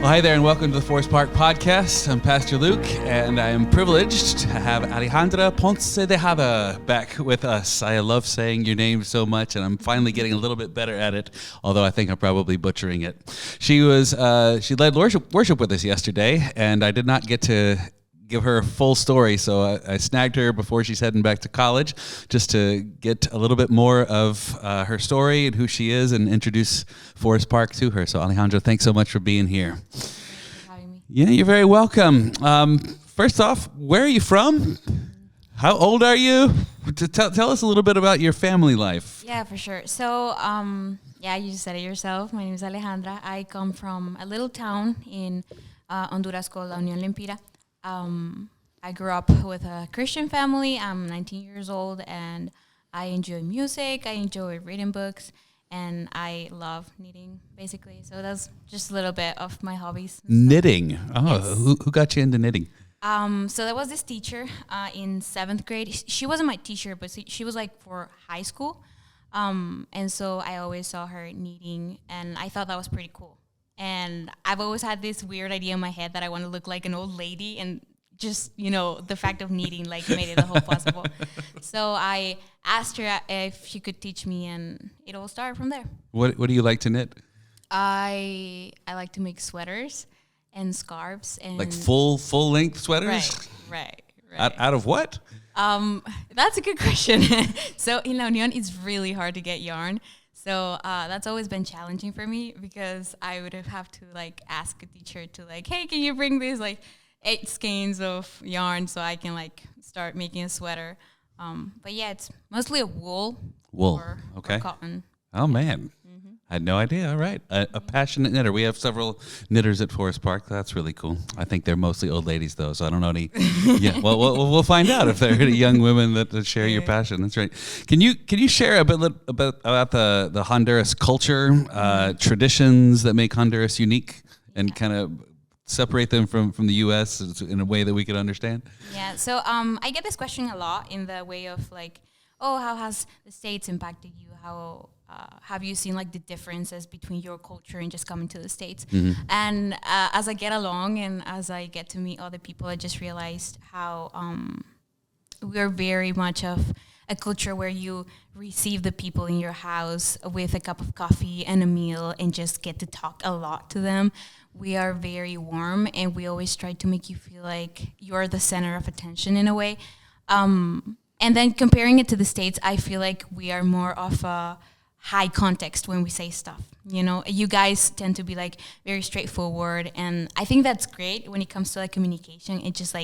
Well, hi there, and welcome to the Forest Park Podcast. I'm Pastor Luke, and I am privileged to have Alejandra Ponce Tejada back with us. I love saying your name so much, and I'm finally getting a little bit better at it, although I think I'm probably butchering it. She led worship with us yesterday, and I did not get to give her a full story, so I snagged her before she's heading back to college just to get a little bit more of her story and who she is and introduce Forest Park to her. So Alejandra, thanks so much for being here. Thanks for having me. Yeah, you're very welcome. First off, where are you from? How old are you? Tell us a little bit about your family life. Yeah, for sure. So, you just said it yourself. My name is Alejandra. I come from a little town in Honduras called La Unión Lempira. I grew up with a Christian family. I'm 19 years old, and I enjoy music. I enjoy reading books, and I love knitting, basically. So that's just a little bit of my hobbies. Knitting. Oh, Yes. who got you into knitting? So there was this teacher in 7th grade. She wasn't my teacher, but she was like for high school. And so I always saw her knitting, and I thought that was pretty cool. And I've always had this weird idea in my head that I want to look like an old lady, and just, the fact of knitting like made it a whole possible. So I asked her if she could teach me, and it all started from there. What do you like to knit? I like to make sweaters and scarves and Like full length sweaters? Right. Out of what? That's a good question. So in La Unión, it's really hard to get yarn. So that's always been challenging for me because I would have to ask a teacher to hey, can you bring these 8 skeins of yarn so I can start making a sweater. But yeah, it's mostly a wool. Or cotton. Oh man. I had no idea. All right. A passionate knitter. We have several knitters at Forest Park. That's really cool. I think they're mostly old ladies, though, so I don't know any. Yeah, well, we'll find out if they're any young women that share your passion. That's right. Can you share a bit about the Honduras culture, traditions that make Honduras unique, and kind of separate them from the U.S. in a way that we could understand? Yeah. So I get this question a lot in the way of how has the States impacted you? How have you seen the differences between your culture and just coming to the States? Mm-hmm. And as I get along and as I get to meet other people, I just realized how we're very much of a culture where you receive the people in your house with a cup of coffee and a meal and just get to talk a lot to them. We are very warm, and we always try to make you feel like you're the center of attention in a way. And then comparing it to the States, I feel like we are more of a high context when we say stuff. You guys tend to be very straightforward, and I think that's great when it comes to communication. It's just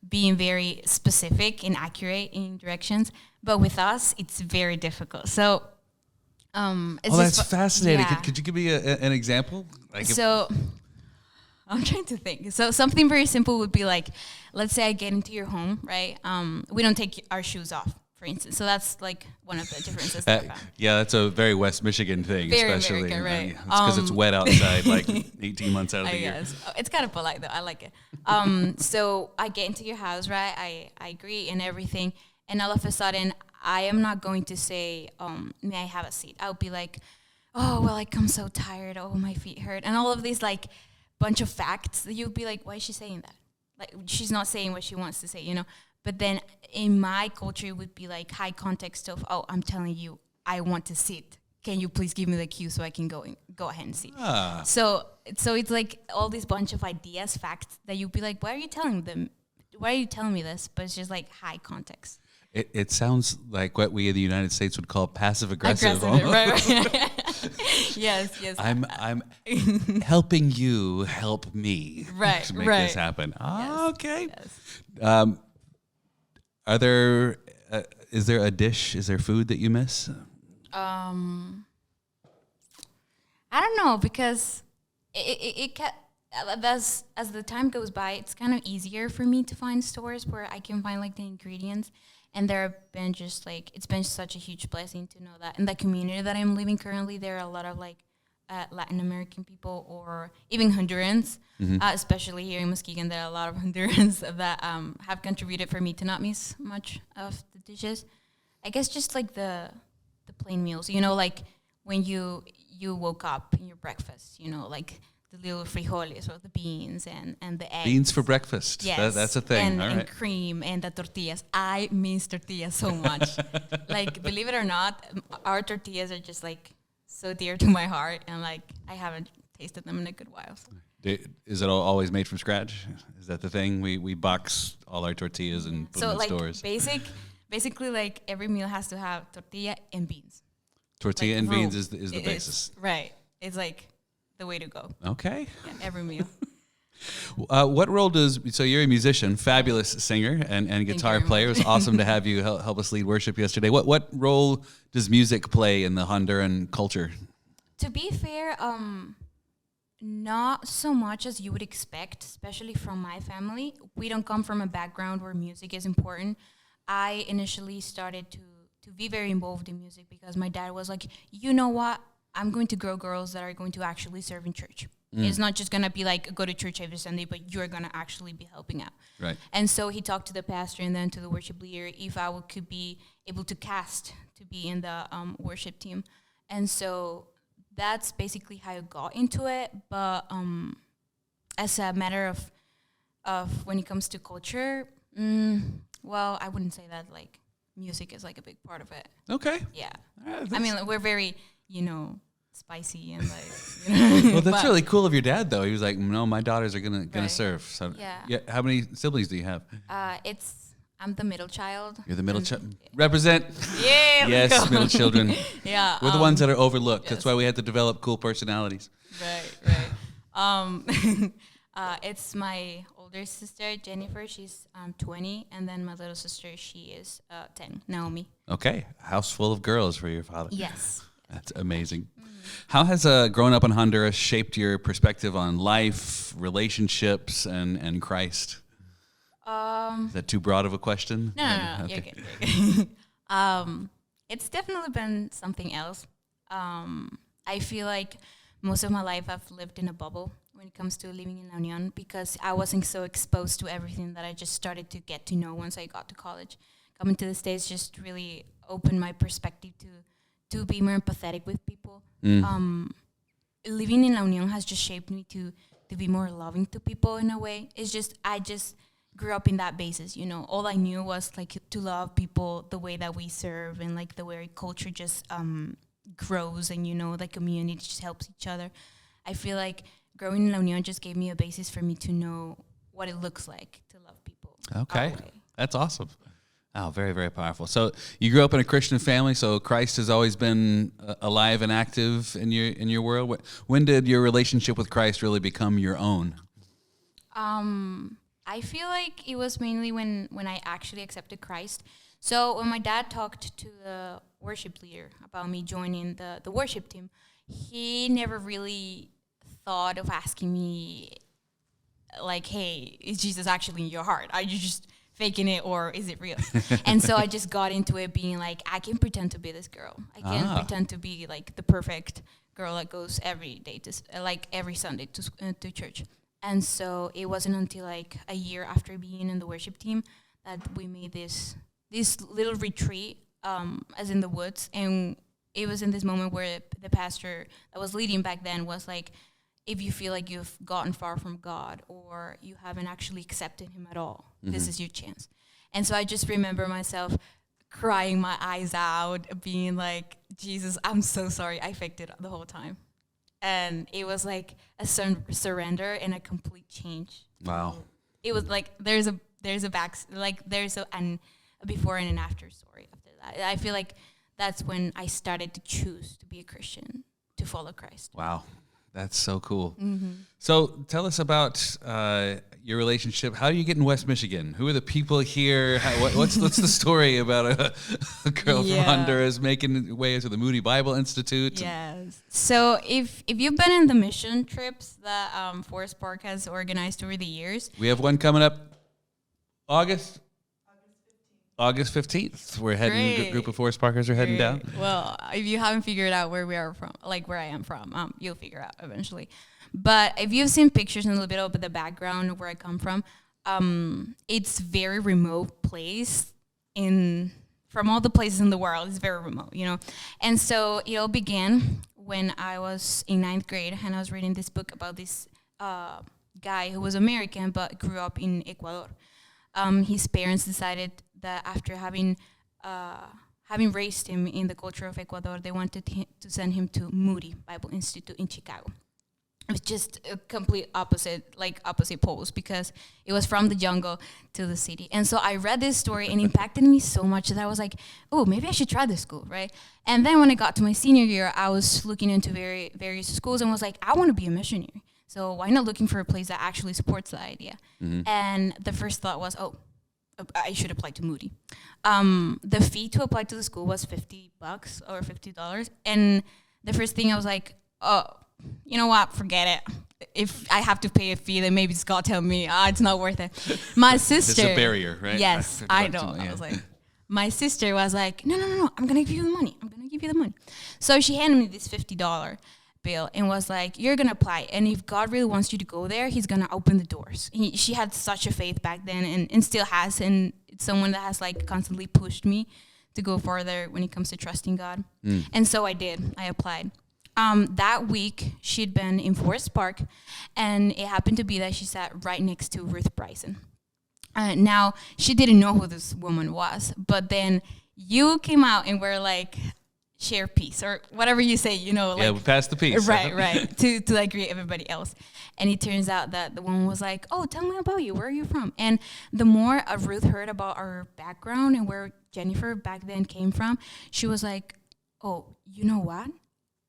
being very specific and accurate in directions. But with us, it's very difficult. So, that's fascinating. Yeah. Could you give me an example? I'm trying to think. So something very simple would be let's say I get into your home, right? We don't take our shoes off, for instance. So that's one of the differences. Yeah, that's a very West Michigan thing, very especially. American, right? It's because it's wet outside 18 months out of the year. Guess. It's kind of polite, though. I like it. So I get into your house, right? I agree and everything. And all of a sudden, I am not going to say, may I have a seat? I'll be oh, well, I'm so tired. Oh, my feet hurt. And all of these, bunch of facts that you'd be why is she saying that? She's not saying what she wants to say, But then in my culture, it would be high context of, oh, I'm telling you, I want to sit. Can you please give me the cue so I can go ahead and sit? So it's all these bunch of ideas, facts that you'd be why are you telling them? Why are you telling me this? But it's just high context. It sounds like what we in the United States would call passive aggressive. Right. Yes. I'm helping you help me to make this happen. Yes, Okay. Yes. Are there? Is there a dish? Is there food that you miss? I don't know, because as the time goes by, it's kind of easier for me to find stores where I can find the ingredients. And there have been it's been such a huge blessing to know that in the community that I'm living currently, there are a lot of Latin American people or even Hondurans, especially here in Muskegon. There are a lot of Hondurans that have contributed for me to not miss much of the dishes. I guess just the plain meals, when you woke up in your breakfast, the little frijoles or the beans and the eggs. Beans for breakfast. Yes. That's a thing. And, All right. and cream and the tortillas. I miss tortillas so much. Like, believe it or not, our tortillas are just like so dear to my heart, and like I haven't tasted them in a good while. So. Is it always made from scratch? Is that the thing? We box all our tortillas and put them in like stores. Basically, like every meal has to have tortilla and beans. Tortilla like and roux. beans is the basis. Right. It's like the way to go. Okay. Yeah, every meal. What role so you're a musician, fabulous singer and guitar player. It was awesome to have you help us lead worship yesterday. What role does music play in the Honduran culture? To be fair, not so much as you would expect, especially from my family. We don't come from a background where music is important. I initially started to be very involved in music because my dad was like, you know what? I'm going to grow girls that are going to actually serve in church. It's not just going to be like go to church every Sunday, but you're going to actually be helping out. Right. And so he talked to the pastor and then to the worship leader if I could be able to cast to be in the worship team. And so that's basically how I got into it. But as a matter of when it comes to culture, well, I wouldn't say that like music is like a big part of it. Okay. Yeah. Right, I mean, like, we're very, spicy and like. Well, that's really cool of your dad, though. He was like, "No, my daughters are gonna Right. serve." So, Yeah. How many siblings do you have? I'm the middle child. You're the middle child. Represent. Yeah. let's Yes, go. middle children. Yeah. We're the ones that are overlooked. That's yes. why we had to develop cool personalities. Right. It's my older sister Jennifer. She's 20, and then my little sister. She is 10. Naomi. Okay, house full of girls for your father. Yes. That's amazing. How has growing up in Honduras shaped your perspective on life, relationships, and Christ? Is that too broad of a question? No. Okay. You're good. It's definitely been something else. I feel like most of my life I've lived in a bubble when it comes to living in La Union because I wasn't so exposed to everything that I just started to get to know once I got to college. Coming to the States just really opened my perspective to be more empathetic with people. Living in La Union has just shaped me to be more loving to people in a way. It's just, I just grew up in that basis, All I knew was like to love people the way that we serve and like the way culture just grows and, the community just helps each other. I feel like growing in La Union just gave me a basis for me to know what it looks like to love people. Okay, that's awesome. Oh, very, very powerful. So you grew up in a Christian family, so Christ has always been alive and active in your world. When did your relationship with Christ really become your own? I feel like it was mainly when I actually accepted Christ. So when my dad talked to the worship leader about me joining the worship team, he never really thought of asking me, like, hey, is Jesus actually in your heart? Are you just faking it or is it real? And so I just got into it being like, I can pretend to be this girl. I can pretend to be like the perfect girl that goes every day every Sunday to church. And so it wasn't until like a year after being in the worship team that we made this little retreat as in the woods. And it was in this moment where the pastor that was leading back then was like, if you feel like you've gotten far from God or you haven't actually accepted him at all, this is your chance. And so I just remember myself crying my eyes out, being like, Jesus, I'm so sorry. I faked it the whole time. And it was like a surrender and a complete change. Wow. It was like there's a before and an after story after that. I feel like that's when I started to choose to be a Christian, to follow Christ. Wow. That's so cool. So tell us about your relationship. How do you get in West Michigan? Who are the people here? What's the story about a girl from Honduras making ways to the Moody Bible Institute? Yes. So if you've been in the mission trips that Forest Park has organized over the years. We have one coming up August 15th. We're heading, a group of Forest Parkers are heading down. Well, if you haven't figured out where we are from, like where I am from, you'll figure out eventually. But if you've seen pictures and a little bit of the background of where I come from, it's very remote place from all the places in the world. It's very remote, And so it all began when I was in 9th grade, and I was reading this book about this guy who was American but grew up in Ecuador. His parents decided that after having raised him in the culture of Ecuador, they wanted to send him to Moody Bible Institute in Chicago. It was just a complete opposite poles, because it was from the jungle to the city. And so I read this story and it impacted me so much that I was like, oh, maybe I should try this school, right? And then when I got to my senior year, I was looking into various schools and was like, I want to be a missionary. So why not looking for a place that actually supports the idea? Mm-hmm. And the first thought was, oh, I should apply to Moody. The fee to apply to the school was $50 or $50. And the first thing I was like, oh, you know what? Forget it. If I have to pay a fee, then maybe it's God tell me, it's not worth it. My sister. It's a barrier, right? Yes, I know. I was like, my sister was like, no, I'm going to give you the money. So she handed me this $50 bill and was like, you're going to apply. And if God really wants you to go there, he's going to open the doors. She had such a faith back then and still has. And it's someone that has like constantly pushed me to go further when it comes to trusting God. And so I did. I applied. That week, she'd been in Forest Park, and it happened to be that she sat right next to Ruth Bryson. Now, she didn't know who this woman was, but then you came out and were like, share peace, or whatever you say, like, yeah, we passed the peace. Right, to like greet everybody else. And it turns out that the woman was like, oh, tell me about you. Where are you from? And the more Ruth heard about our background and where Jennifer back then came from, she was like, oh, you know what?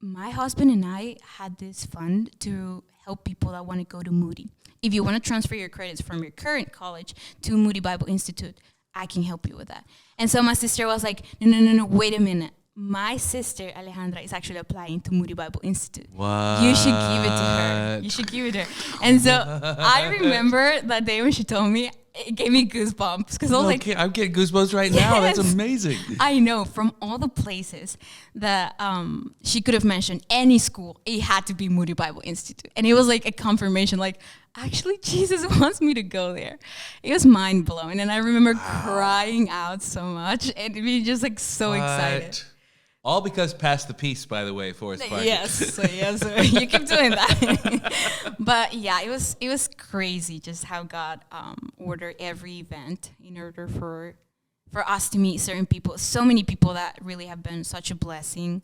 My husband and I had this fund to help people that want to go to Moody. If you want to transfer your credits from your current college to Moody Bible Institute, I can help you with that. And so my sister was like, no, wait a minute. My sister, Alejandra, is actually applying to Moody Bible Institute. What? You should give it to her. And so I remember that day when she told me, it gave me goosebumps, because I was like, I'm getting goosebumps right now. That's amazing. I know, from all the places that she could have mentioned, any school, it had to be Moody Bible Institute. And it was like a confirmation, like, actually, Jesus wants me to go there. It was mind blowing. And I remember crying out so much and being just like so excited. All because Pass the Peace, by the way, Forest Park. Yes, you keep doing that. But yeah, it was crazy just how God ordered every event in order for us to meet certain people. So many people that really have been such a blessing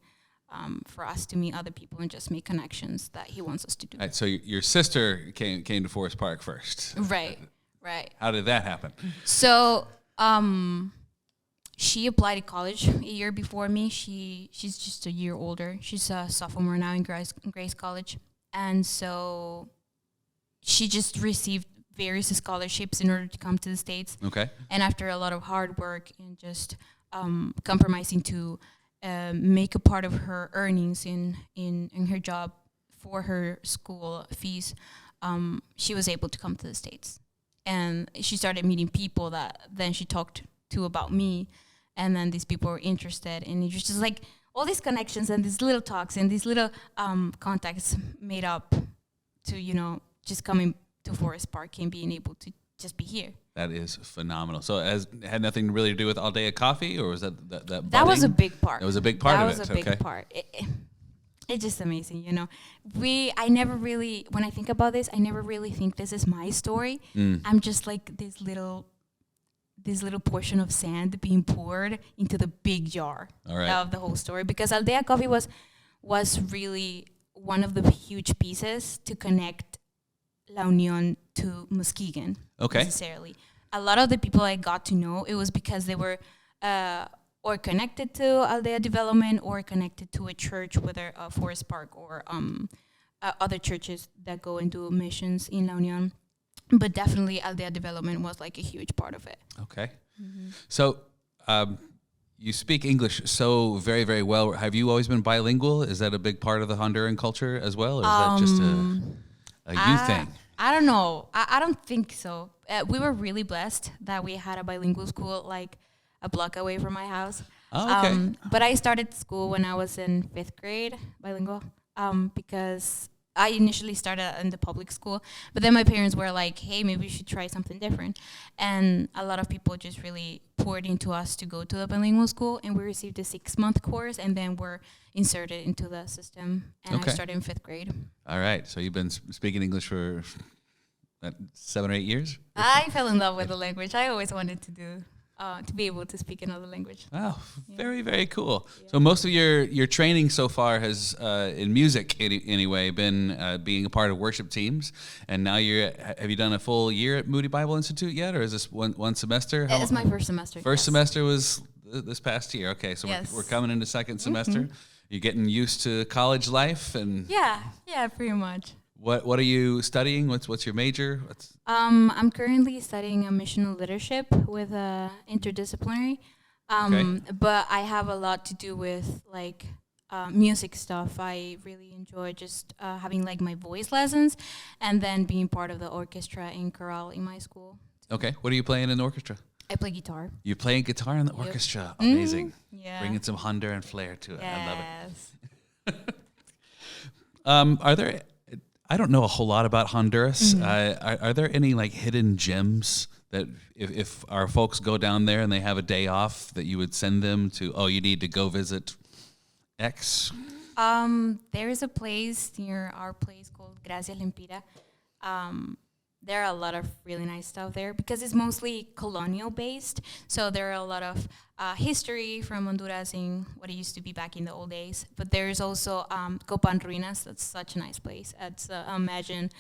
for us to meet other people and just make connections that he wants us to do. All right, so your sister came to Forest Park first. Right. How did that happen? So she applied to college a year before me. She's just a year older. She's a sophomore now in Grace College. And so she just received various scholarships in order to come to the States. Okay. And after a lot of hard work and just compromising to make a part of her earnings in her job for her school fees, she was able to come to the States. And she started meeting people that then she talked to about me, and then these people were interested, and it was just like all these connections and these little talks and these little contacts made up to just coming to Forest Park and being able to just be here. That is phenomenal. So it had nothing really to do with All Day of Coffee, or was that that was a big part. That was a big part of it. That was a big part. It's just amazing, I never really, when I think about this, I never really think this is my story. I'm just like this little portion of sand being poured into the big jar of the whole story. Because Aldea Coffee was really one of the huge pieces to connect La Unión to Muskegon. Okay. Necessarily. A lot of the people I got to know, it was because they were or connected to Aldea Development or connected to a church, whether Forest Park or other churches that go and do missions in La Unión. But definitely Aldea Development was like a huge part of it. Okay. Mm-hmm. So you speak English so very, very well. Have you always been bilingual? Is that a big part of the Honduran culture as well? Or is that just a you thing? I don't know. I don't think so. We were really blessed that we had a bilingual school like a block away from my house. Oh, okay. But I started school when I was in 5th grade, bilingual, because I initially started in the public school, but then my parents were like, hey, maybe we should try something different. And a lot of people just really poured into us to go to the bilingual school, and we received a 6-month course, and then we're inserted into the system, and I started in 5th grade. All right. So you've been speaking English for 7 or 8 years? I fell in love with the language. I always wanted to do to be able to speak another language. Wow, very, very cool. Yeah. So most of your training so far has, in music anyway, been being a part of worship teams. And now have you done a full year at Moody Bible Institute yet? Or is this one semester? It's my first semester. First semester was this past year. Okay, so we're coming into second semester. You're getting used to college life and... Yeah, pretty much. What are you studying? What's your major? I'm currently studying a missional leadership with interdisciplinary, but I have a lot to do with like music stuff. I really enjoy just having like my voice lessons, and then being part of the orchestra and chorale in my school. Okay, what are you playing in the orchestra? I play guitar. You're playing guitar in the orchestra. Amazing. Yeah, bringing some Honduran flair to it. Yes. I love it. Are there? I don't know a whole lot about Honduras. Are there any like hidden gems that if our folks go down there and they have a day off that you would send them to, you need to go visit X? There is a place near our place called Gracias Lempira. There are a lot of really nice stuff there because it's mostly colonial based. So there are a lot of history from Honduras and what it used to be back in the old days. But there's also Copan Ruinas. That's such a nice place. It's Imagine.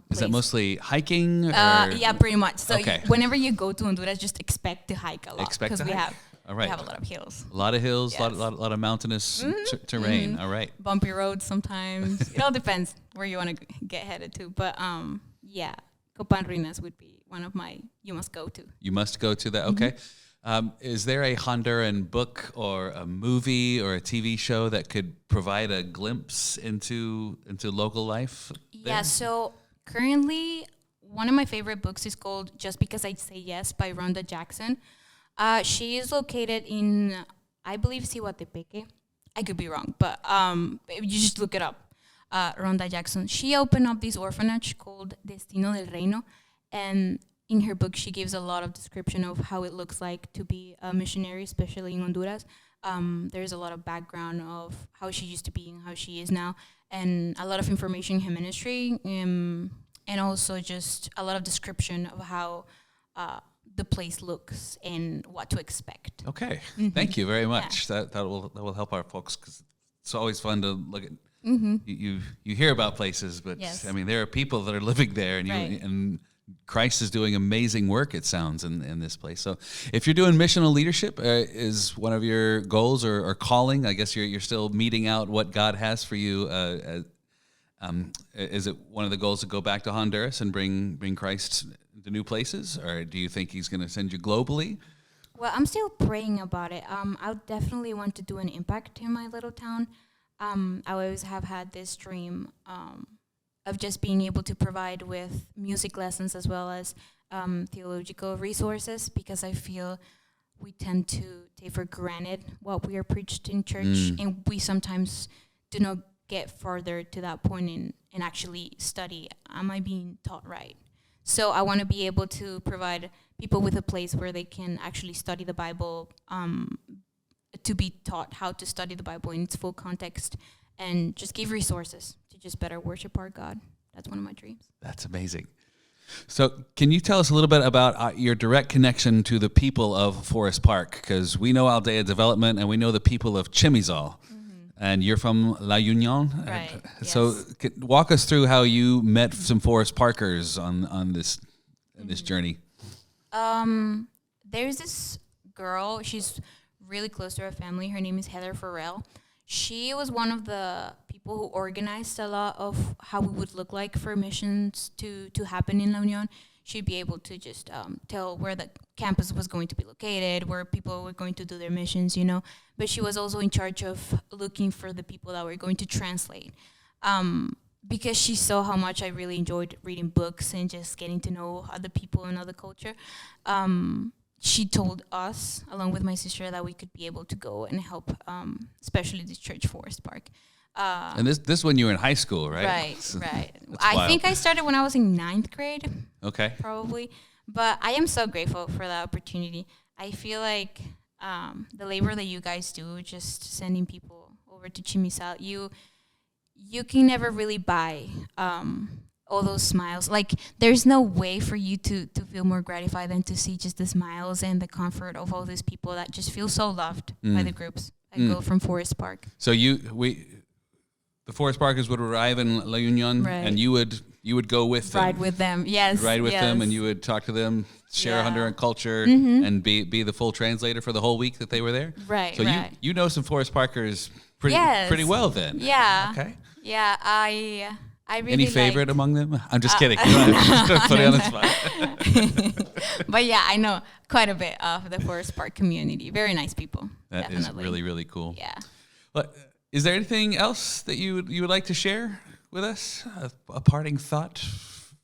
Is that mostly hiking? Yeah, pretty much. So whenever you go to Honduras, just expect to hike a lot because we have a lot of hills. A lot of hills, yes. a lot of mountainous terrain. All right. Bumpy roads sometimes. It all depends where you want to get headed to. But yeah, Copan Ruinas would be one of my you must go to. You must go to that. Okay. Is there a Honduran book or a movie or a TV show that could provide a glimpse into local life there? Yeah, so currently one of my favorite books is called Just Because I Say Yes by Rhonda Jackson. She is located in, I believe, Cihuatepeque. I could be wrong, but you just look it up. Rhonda Jackson. She opened up this orphanage called Destino del Reino, and in her book she gives a lot of description of how it looks like to be a missionary, especially in Honduras. There's a lot of background of how she used to be and how she is now, and a lot of information in her ministry, and also just a lot of description of how the place looks and what to expect. Okay, thank you very much. Yeah. That will help our folks, because it's always fun to look at. You hear about places, but I mean there are people that are living there, and and Christ is doing amazing work, it sounds, in this place. So if you're doing missional leadership, is one of your goals or calling, I guess you're still meeting out what God has for you. Is it one of the goals to go back to Honduras and bring Christ to new places, or do you think he's going to send you globally? Well, I'm still praying about it. I definitely want to do an impact in my little town. I always have had this dream of just being able to provide with music lessons as well as theological resources, because I feel we tend to take for granted what we are preached in church, and we sometimes do not get further to that point and actually study. Am I being taught right? So I want to be able to provide people with a place where they can actually study the Bible, to be taught how to study the Bible in its full context, and just give resources to just better worship our God. That's one of my dreams. That's amazing. So can you tell us a little bit about your direct connection to the people of Forest Park? Because we know Aldea Development and we know the people of Chimizal, and you're from La Union. Right. So walk us through how you met some Forest Parkers on this journey. There's this girl, she's really close to our family. Her name is Heather Farrell. She was one of the people who organized a lot of how we would look like for missions to happen in La Union. She'd be able to just tell where the campus was going to be located, where people were going to do their missions, But she was also in charge of looking for the people that were going to translate. Because she saw how much I really enjoyed reading books and just getting to know other people and other culture. She told us, along with my sister, that we could be able to go and help, especially this church, Forest Park. And this when you were in high school, right? Right. That's wild. think I started when I was in 9th grade. Okay. Probably. But I am so grateful for that opportunity. I feel like the labor that you guys do, just sending people over to Chimisal, you can never really buy all those smiles. Like, there's no way for you to feel more gratified than to see just the smiles and the comfort of all these people that just feel so loved by the groups that go from Forest Park. So the Forest Parkers would arrive in La Union, Right. and you would go with them. Ride with them, yes. Ride with them, and you would talk to them, share under culture, and be the full translator for the whole week that they were there. Right, So right. you know some Forest Parkers pretty Yes. pretty well then. Yeah. Okay. Yeah, I really Any like- favorite among them? I'm just kidding. I'm just put you on the spot. But yeah, I know quite a bit of the Forest Park community. Very nice people. That definitely. is really, really cool. Yeah. But is there anything else that you would like to share with us? A parting thought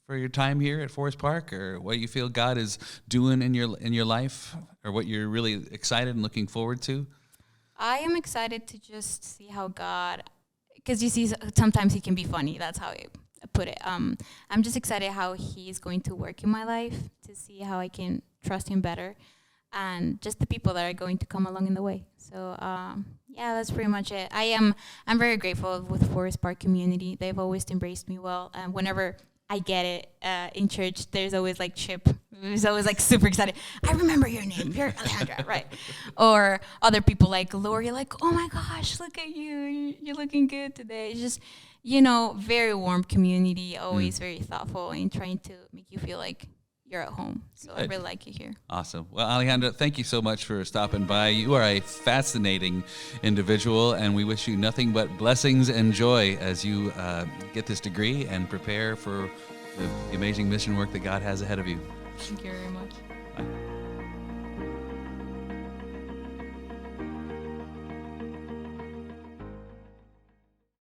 for your time here at Forest Park, or what you feel God is doing in your life, or what you're really excited and looking forward to? I am excited to just see how God, because you see, sometimes He can be funny. That's how I put it. I'm just excited how He's going to work in my life, to see how I can trust Him better, and just the people that are going to come along in the way. So yeah, that's pretty much it. I'm very grateful with Forest Park community. They've always embraced me well, and whenever I get it in church, there's always like Chip, who's always like super excited. I remember your name, you're Alejandra, right? Or other people like Lori, like, oh my gosh, look at you, you're looking good today. It's just, very warm community, always very thoughtful and trying to make you feel like you're at home. So I really like it here. Awesome. Well, Alejandra, thank you so much for stopping by. You are a fascinating individual, and we wish you nothing but blessings and joy as you get this degree and prepare for the amazing mission work that God has ahead of you. Thank you very much.